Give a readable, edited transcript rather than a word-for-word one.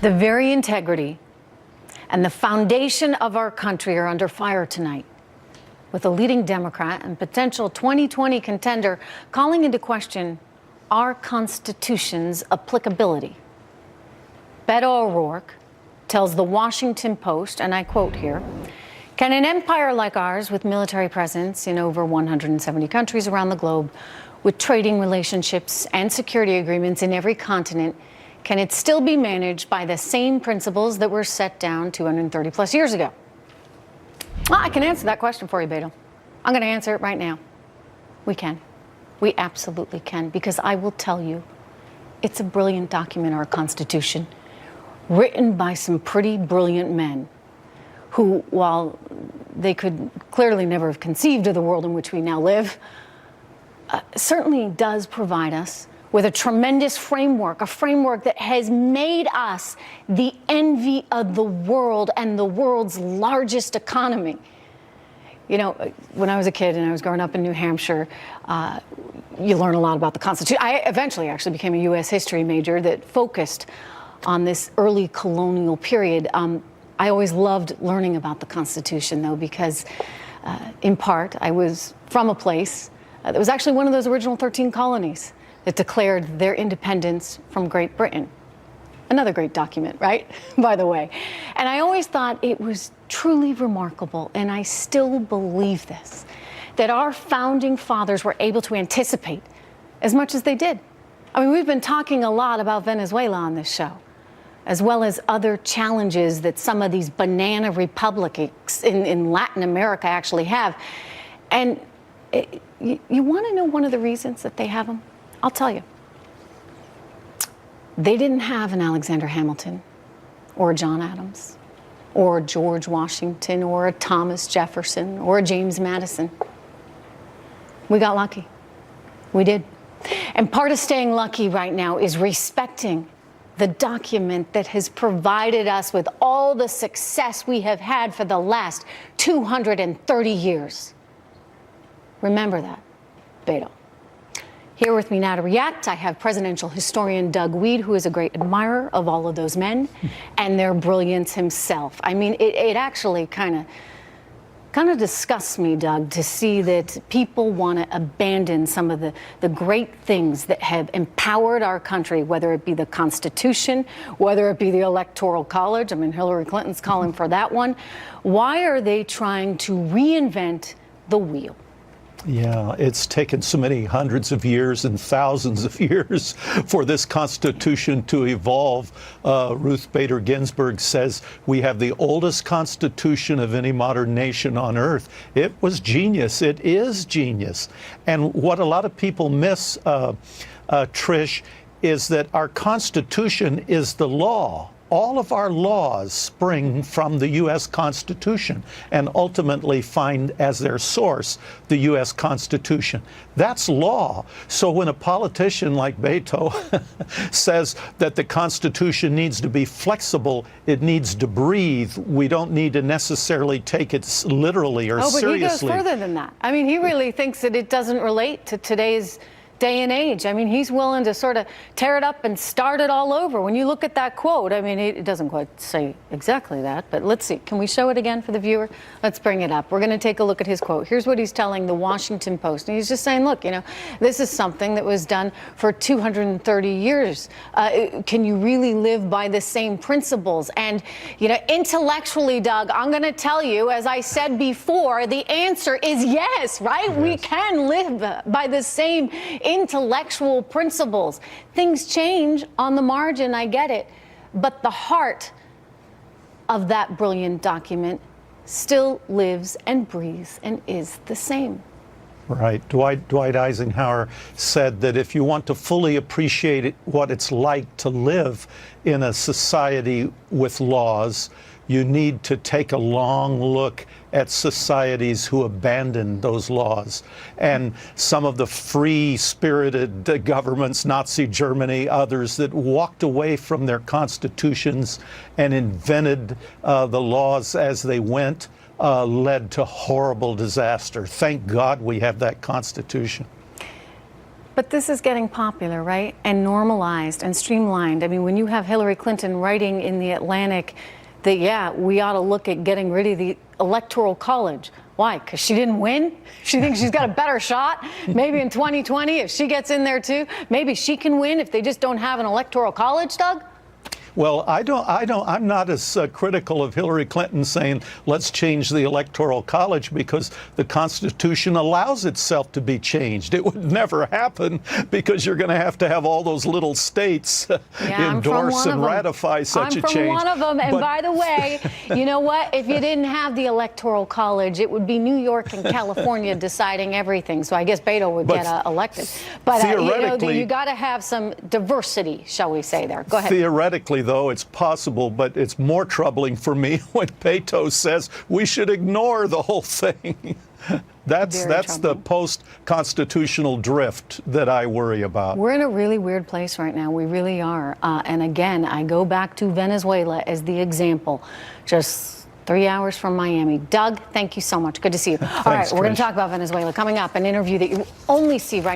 The very integrity and the foundation of our country are under fire tonight, with a leading Democrat and potential 2020 contender calling into question our Constitution's applicability. Beto O'Rourke tells the Washington Post, and I quote here, "Can an empire like ours, with military presence in over 170 countries around the globe, with trading relationships and security agreements in every continent, can it still be managed by the same principles that were set down 230 plus years ago?" Well, I can answer that question for you, Beto. I'm going to answer it right now. We can. We absolutely can, because I will tell you, it's a brilliant document, our Constitution, written by some pretty brilliant men who, while they could clearly never have conceived of the world in which we now live, certainly does provide us with a tremendous framework, a framework that has made us the envy of the world and the world's largest economy. You know, when I was a kid and I was growing up in New Hampshire, you learn a lot about the Constitution. I eventually actually became a U.S. history major that focused on this early colonial period. I always loved learning about the Constitution, though, because in part I was from a place that was actually one of those original 13 colonies that declared their independence from Great Britain. Another great document, right? By the way. And I always thought it was truly remarkable, and I still believe this, that our founding fathers were able to anticipate as much as they did. I mean, we've been talking a lot about Venezuela on this show, as well as other challenges that some of these banana republics in Latin America actually have. And you want to know one of the reasons that they have them? I'll tell you. They didn't have an Alexander Hamilton or a John Adams or a George Washington or a Thomas Jefferson or a James Madison. We got lucky. We did. And part of staying lucky right now is respecting the document that has provided us with all the success we have had for the last 230 years. Remember that, Beto. Here with me now to react, I have presidential historian Doug Wead, who is a great admirer of all of those men and their brilliance himself. I mean, it actually kind of disgusts me, Doug, to see that people want to abandon some of the great things that have empowered our country, whether it be the Constitution, whether it be the Electoral College. I mean, Hillary Clinton's calling for that one. Why are they trying to reinvent the wheel? Yeah, it's taken so many hundreds of years and thousands of years for this Constitution to evolve. Ruth Bader Ginsburg says we have the oldest Constitution of any modern nation on earth. It was genius. It is genius. And what a lot of people miss, Trish, is that our Constitution is the law. All of our laws spring from the U.S. Constitution and ultimately find as their source the U.S. Constitution. That's law. So when a politician like Beto says that the Constitution needs to be flexible, it needs to breathe, we don't need to necessarily take it literally or seriously. Oh, but he goes further than that. I mean, he really thinks that it doesn't relate to today's day and age. I mean, he's willing to sort of tear it up and start it all over. When you look at that quote, I mean, it doesn't quite say exactly that, but let's see. Can we show it again for the viewer? Let's bring it up. We're going to take a look at his quote. Here's what he's telling the Washington Post. And he's just saying, look, you know, this is something that was done for 230 years. Can you really live by the same principles? And, you know, intellectually, Doug, I'm going to tell you, as I said before, the answer is yes, right? Yes. We can live by the same intellectual principles. Things change on the margin, I get it, but the heart of that brilliant document still lives and breathes and is the same. Right. Dwight Eisenhower said that if you want to fully appreciate what it's like to live in a society with laws, you need to take a long look at societies who abandoned those laws. And some of the free-spirited governments, Nazi Germany, others that walked away from their constitutions and invented the laws as they went, led to horrible disaster. Thank God we have that Constitution. But this is getting popular, right? And normalized and streamlined. I mean, when you have Hillary Clinton writing in the Atlantic that, yeah, we ought to look at getting rid of the Electoral College. Why? Because she didn't win? She thinks she's got a better shot? Maybe in 2020, if she gets in there too, maybe she can win if they just don't have an Electoral College, Doug? Well, I'm not as critical of Hillary Clinton saying, let's change the Electoral College, because the Constitution allows itself to be changed. It would never happen because you're going to have all those little states endorse and ratify such a change. I'm from one of them. And by the way, you know what? If you didn't have the Electoral College, it would be New York and California deciding everything. So I guess Beto would get elected. But theoretically, you got to have some diversity, shall we say there. Go ahead. Theoretically, though, it's possible, but it's more troubling for me when Beto says we should ignore the whole thing. That's the post-constitutional drift that I worry about. We're in a really weird place right now. We really are. And again, I go back to Venezuela as the example. Just 3 hours from Miami. Doug, thank you so much. Good to see you. All right, we're going to talk about Venezuela coming up, an interview that you only see right